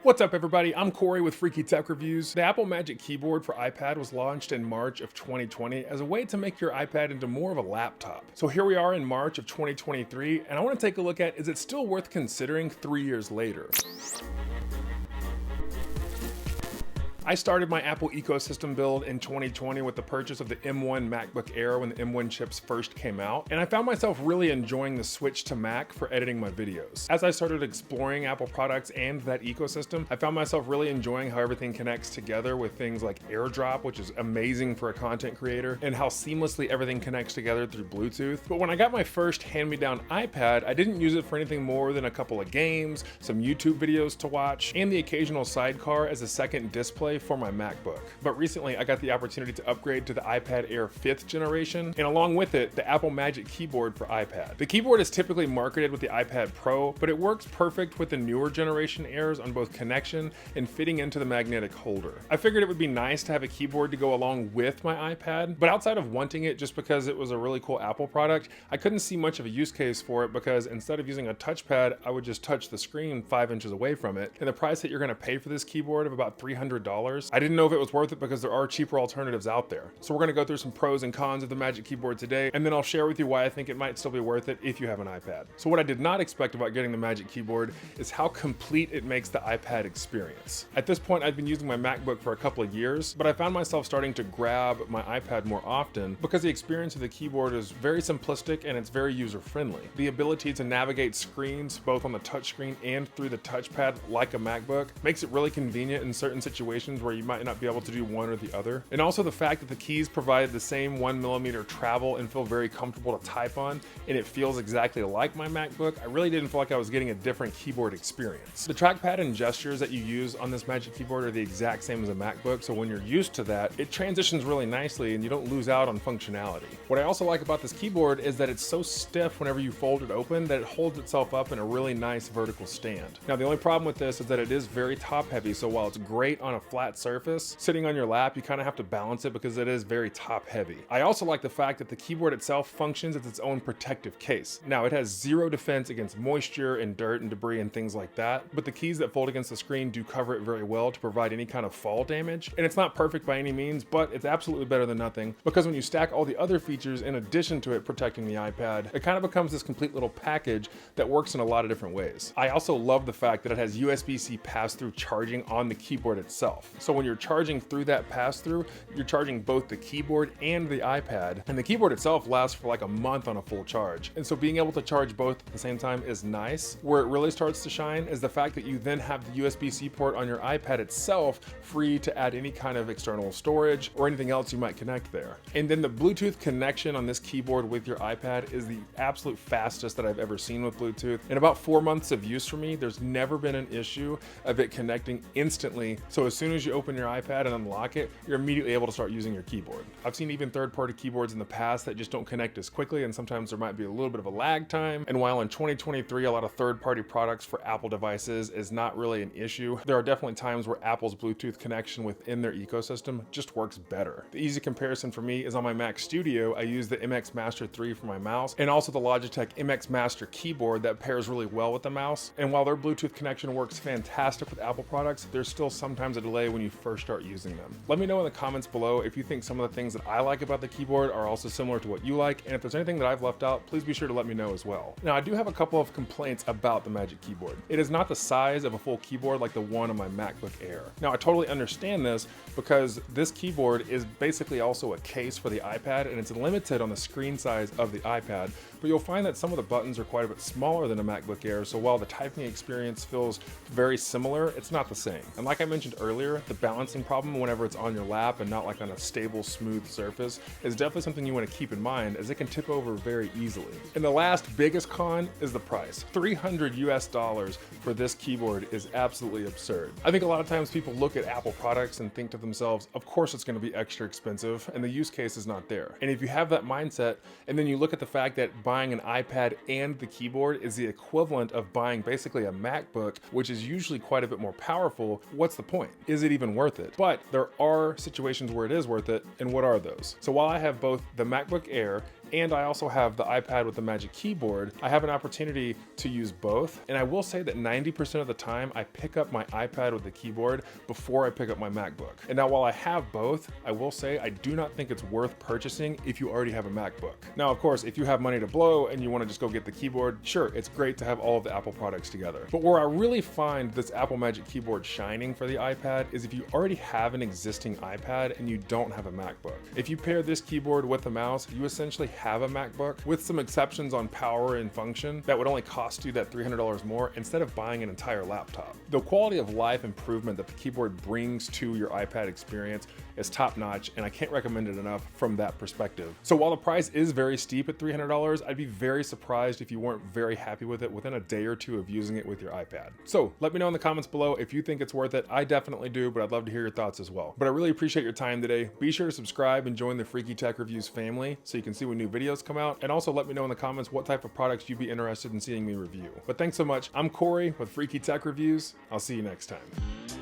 What's up everybody, I'm Corey with Freaky Tech Reviews. The Apple Magic Keyboard for iPad was launched in March of 2020 as a way to make your iPad into more of a laptop. So here we are in March of 2023, and I want to take a look at, is it still worth considering 3 years later? I started my Apple ecosystem build in 2020 with the purchase of the M1 MacBook Air when the M1 chips first came out, and I found myself really enjoying the switch to Mac for editing my videos. As I started exploring Apple products and that ecosystem, I found myself really enjoying how everything connects together with things like AirDrop, which is amazing for a content creator, and how seamlessly everything connects together through Bluetooth. But when I got my first hand-me-down iPad, I didn't use it for anything more than a couple of games, some YouTube videos to watch, and the occasional sidecar as a second display for my MacBook. But recently I got the opportunity to upgrade to the iPad Air 5th generation, and along with it, the Apple Magic Keyboard for iPad. The keyboard is typically marketed with the iPad Pro, but it works perfect with the newer generation Airs on both connection and fitting into the magnetic holder. I figured it would be nice to have a keyboard to go along with my iPad, but outside of wanting it just because it was a really cool Apple product, I couldn't see much of a use case for it because instead of using a touchpad, I would just touch the screen 5 inches away from it. And the price that you're gonna pay for this keyboard of about $300, I didn't know if it was worth it because there are cheaper alternatives out there. So we're gonna go through some pros and cons of the Magic Keyboard today, and then I'll share with you why I think it might still be worth it if you have an iPad. So what I did not expect about getting the Magic Keyboard is how complete it makes the iPad experience. At this point, I've been using my MacBook for a couple of years, but I found myself starting to grab my iPad more often because the experience of the keyboard is very simplistic and it's very user-friendly. The ability to navigate screens both on the touchscreen and through the touchpad like a MacBook makes it really convenient in certain situations where you might not be able to do one or the other. And also the fact that the keys provide the same 1mm travel and feel very comfortable to type on, and it feels exactly like my MacBook, I really didn't feel like I was getting a different keyboard experience. The trackpad and gestures that you use on this Magic Keyboard are the exact same as a MacBook, so when you're used to that, it transitions really nicely and you don't lose out on functionality. What I also like about this keyboard is that it's so stiff whenever you fold it open that it holds itself up in a really nice vertical stand. Now the only problem with this is that it is very top heavy, so while it's great on a flat surface, sitting on your lap, you kind of have to balance it because it is very top heavy. I also like the fact that the keyboard itself functions as its own protective case. Now it has zero defense against moisture and dirt and debris and things like that, but the keys that fold against the screen do cover it very well to provide any kind of fall damage. And it's not perfect by any means, but it's absolutely better than nothing because when you stack all the other features in addition to it protecting the iPad, it kind of becomes this complete little package that works in a lot of different ways. I also love the fact that it has USB-C pass-through charging on the keyboard itself. So when you're charging through that pass-through, you're charging both the keyboard and the iPad, and the keyboard itself lasts for like a month on a full charge. And so being able to charge both at the same time is nice. Where it really starts to shine is the fact that you then have the USB-C port on your iPad itself free to add any kind of external storage or anything else you might connect there. And then the Bluetooth connection on this keyboard with your iPad is the absolute fastest that I've ever seen with Bluetooth. In about 4 months of use for me, there's never been an issue of it connecting instantly. So as soon as you open your iPad and unlock it, you're immediately able to start using your keyboard. I've seen even third-party keyboards in the past that just don't connect as quickly, and sometimes there might be a little bit of a lag time. And while in 2023 a lot of third-party products for Apple devices is not really an issue, there are definitely times where Apple's Bluetooth connection within their ecosystem just works better. The easy comparison for me is on my Mac Studio. I use the MX Master 3 for my mouse and also the Logitech MX Master keyboard that pairs really well with the mouse. And while their Bluetooth connection works fantastic with Apple products, there's still sometimes a delay when you first start using them. Let me know in the comments below if you think some of the things that I like about the keyboard are also similar to what you like, and if there's anything that I've left out, please be sure to let me know as well. Now I do have a couple of complaints about the Magic Keyboard. It is not the size of a full keyboard like the one on my MacBook Air. Now I totally understand this because this keyboard is basically also a case for the iPad, and it's limited on the screen size of the iPad, but you'll find that some of the buttons are quite a bit smaller than a MacBook Air, so while the typing experience feels very similar, it's not the same. And like I mentioned earlier, the balancing problem whenever it's on your lap and not like on a stable, smooth surface is definitely something you want to keep in mind, as it can tip over very easily. And the last biggest con is the price. $300 for this keyboard is absolutely absurd. I think a lot of times people look at Apple products and think to themselves, of course it's going to be extra expensive, and the use case is not there. And if you have that mindset, and then you look at the fact that buying an iPad and the keyboard is the equivalent of buying basically a MacBook, which is usually quite a bit more powerful, what's the point? Is it even worth it? But there are situations where it is worth it, and what are those? So while I have both the MacBook Air and I also have the iPad with the Magic Keyboard, I have an opportunity to use both. And I will say that 90% of the time I pick up my iPad with the keyboard before I pick up my MacBook. And now while I have both, I will say I do not think it's worth purchasing if you already have a MacBook. Now, of course, if you have money to blow and you want to just go get the keyboard, sure, it's great to have all of the Apple products together. But where I really find this Apple Magic Keyboard shining for the iPad is if you already have an existing iPad and you don't have a MacBook. If you pair this keyboard with a mouse, you essentially have a MacBook, with some exceptions on power and function that would only cost you that $300 more instead of buying an entire laptop. The quality of life improvement that the keyboard brings to your iPad experience is top notch, and I can't recommend it enough from that perspective. So while the price is very steep at $300, I'd be very surprised if you weren't very happy with it within a day or two of using it with your iPad. So let me know in the comments below if you think it's worth it. I definitely do, but I'd love to hear your thoughts as well. But I really appreciate your time today. Be sure to subscribe and join the Freaky Tech Reviews family so you can see when new videos come out, and also let me know in the comments what type of products you'd be interested in seeing me review. But thanks so much. I'm Corey with Freaky Tech Reviews. I'll see you next time.